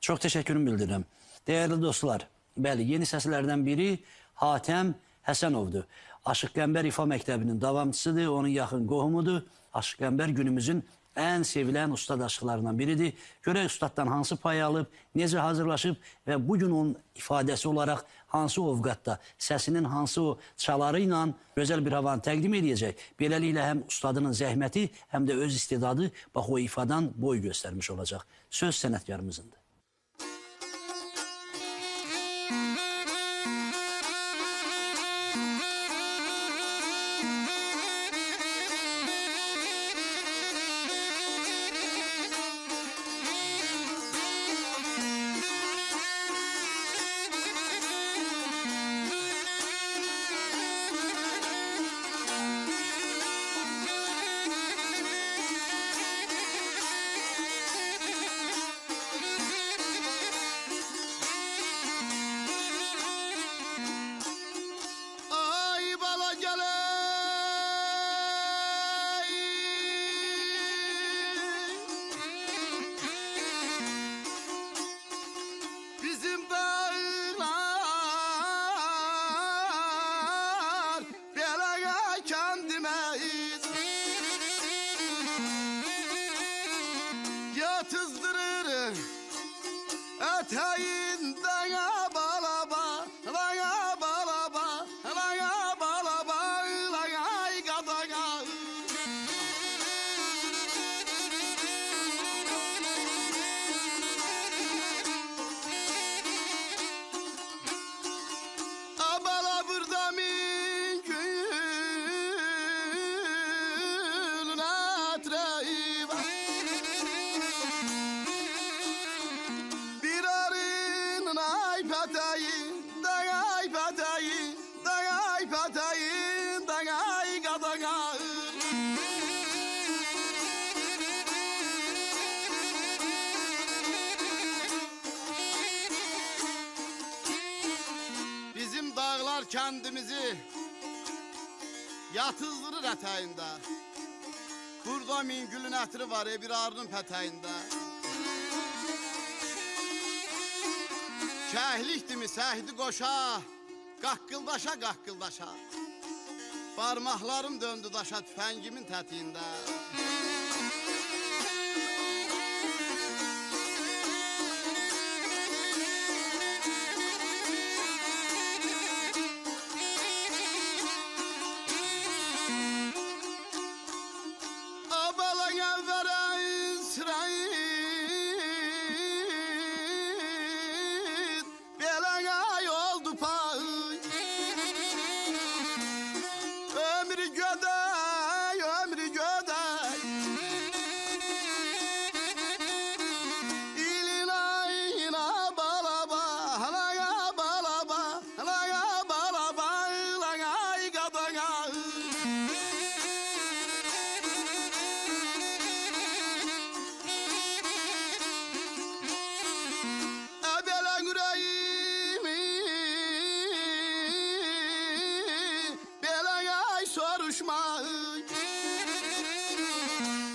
Çok teşekkürümü bildirirəm. Değerli dostlar, bəli, yeni seslerden biri Hatəm Həsənovdur. Aşıq Qəmbər İfa Məktəbinin davamçısıdır, onun yaxın qohumudur. Aşıq Qəmbər günümüzün en sevilen ustad aşıqlarından biridir. Görək ustaddan hansı pay alıb, necə hazırlaşıb və bugün onun ifadəsi olarak hansı ovqatda, səsinin hansı o çaları ilə gözəl bir havanı təqdim edəcək. Beləliklə həm ustadının zəhməti, həm də öz istedadı bax o ifadan boy göstərmiş olacaq. Söz sənətkarımızındır. Bizim dağlar kendimizi yatızdırır ətəyində. Burada min gülün ətri var bir arının pətəyində. Kəhlikdimi səhdi qoşa, qaqqıldaşa qaqqıldaşa. Barmaqlarım döndü daşa tüfəngimin tətiyində.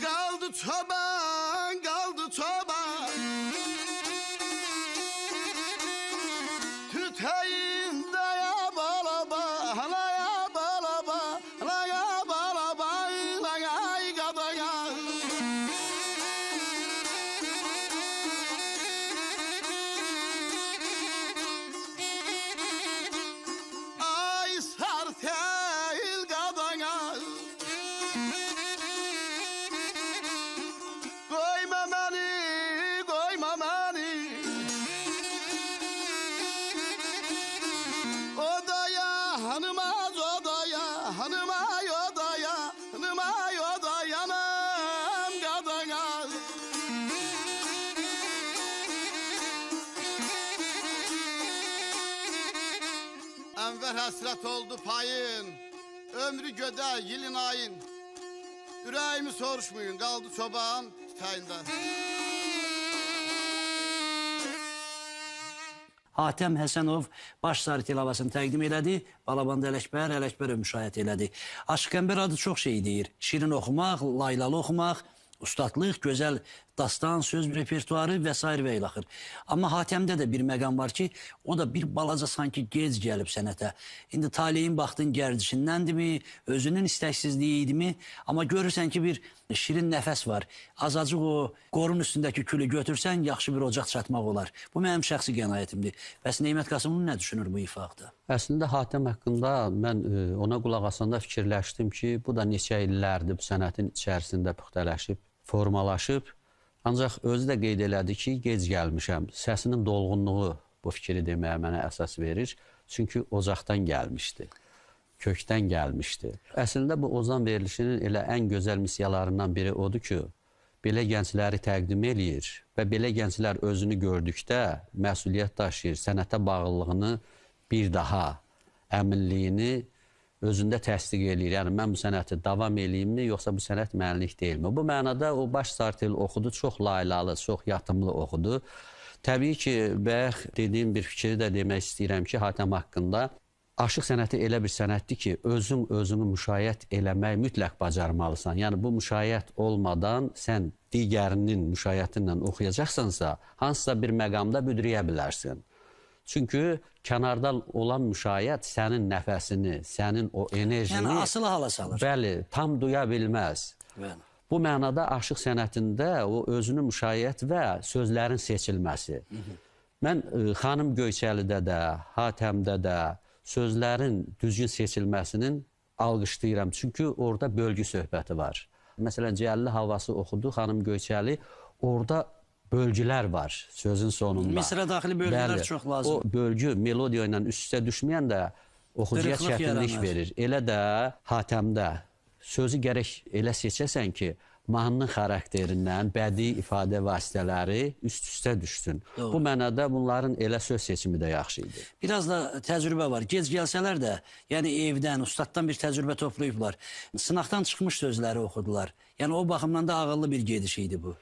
Kaldı çoban, kaldı çoban. Tüteyinde ya balaba, hala ya balaba, hala ya balaba, hala ya gadaya. Ay sartel gadaya. Enver hasret oldu payın, ömrü göde yılın ayın. Yüreğimi soruşmayın, kaldı çoban tayında. Hatəm Həsənov baş sarı tilavasını təqdim elədi. Balabanda Ələkbər müşahidə elədi. Aşıq Qəmbər adı çox şey deyir. Şirin oxumaq, laylalı oxumaq, ustadlıq, gözəl dastan, söz repertuarı və s. və ilaxır. Amma Hatəmdə də bir məqam var ki, o da bir balaca sanki gec gəlib sənətə. İndi taleyin baxdın gərdişindəndirmi, özünün istəksizliyi idimi? Amma görürsən ki, bir şirin nəfəs var. Azacıq o qorun üstündəki külü götürsən, yaxşı bir ocaq çatmaq olar. Bu mənim şəxsi qənaətimdir. Bəs Neymət Qasımlı nə düşünür bu ifa haqda? Əslində Hatəm haqqında mən ona qulaq asanda fikirləşdim ki, bu da neçə illərdir bu sənətin içərisində püxtələşib, formalaşıb. Ancaq özü də qeyd elədi ki, gec gəlmişəm. Səsinin dolğunluğu bu fikri deməyə mənə əsas verir. Çünki ocaqdan gəlmişdi, kökdən gəlmişdi. Əslində bu Ozan verilişinin elə ən gözəl missiyalarından biri odur ki, belə gəncləri təqdim eləyir və belə gənclər özünü gördükdə məsuliyyət daşıyır, sənətə bağlılığını bir daha əminliyini özündə təsdiq eləyir. Yəni, mən bu sənəti davam eləyimmi, yoxsa bu sənət mənlik deyilmi? Bu mənada o baş sartel oxudu, çox laylalı, çox yatımlı oxudu. Təbii ki, bayaq dediyim bir fikri də demək istəyirəm ki, Hatəm haqqında aşıq sənəti elə bir sənətdir ki, özünü müşayiət eləmək mütləq bacarmalısan. Yəni, bu müşayiət olmadan sən digərinin müşayiəti ilə oxuyacaqsansa, hansısa bir məqamda büdrəyə bilərsin. Çünki kənarda olan müşayiət sənin nəfəsini, sənin o enerjini... Yəni, asılı hala salır. Bəli, tam duya bilməz. Bəli. Bu mənada aşıq sənətində o özünü müşayiət və sözlərin seçilməsi. Mən Xanım Göyçəlidə də, Hatəmdə də sözlərin düzgün seçilməsinin alqışlayıram. Çünki orada bölgü söhbəti var. Məsələn, Cəlli havası oxudu Xanım Göyçəli. Orada bölgülər var sözün sonunda. Misrə daxili bölgülər çox lazım. O bölgü melodiya ilə üst-üstə düşməyən də oxucuya Qırıqlıq çətinlik yaranır. verir. Elə də Hatəmdə sözü gərək elə seçəsən ki, mahnının xarakterindən bədii ifadə vasitələri üst-üstə düşsün. Doğru. Bu mənada bunların elə söz seçimi də yaxşı idi. Biraz da təcrübə var. Gec gəlsələr də, yəni evdən, ustaddan bir təcrübə toplayıblar. Sınaqdan çıxmış sözləri oxudular. Yəni o baxımdan da ağıllı bir gediş idi bu.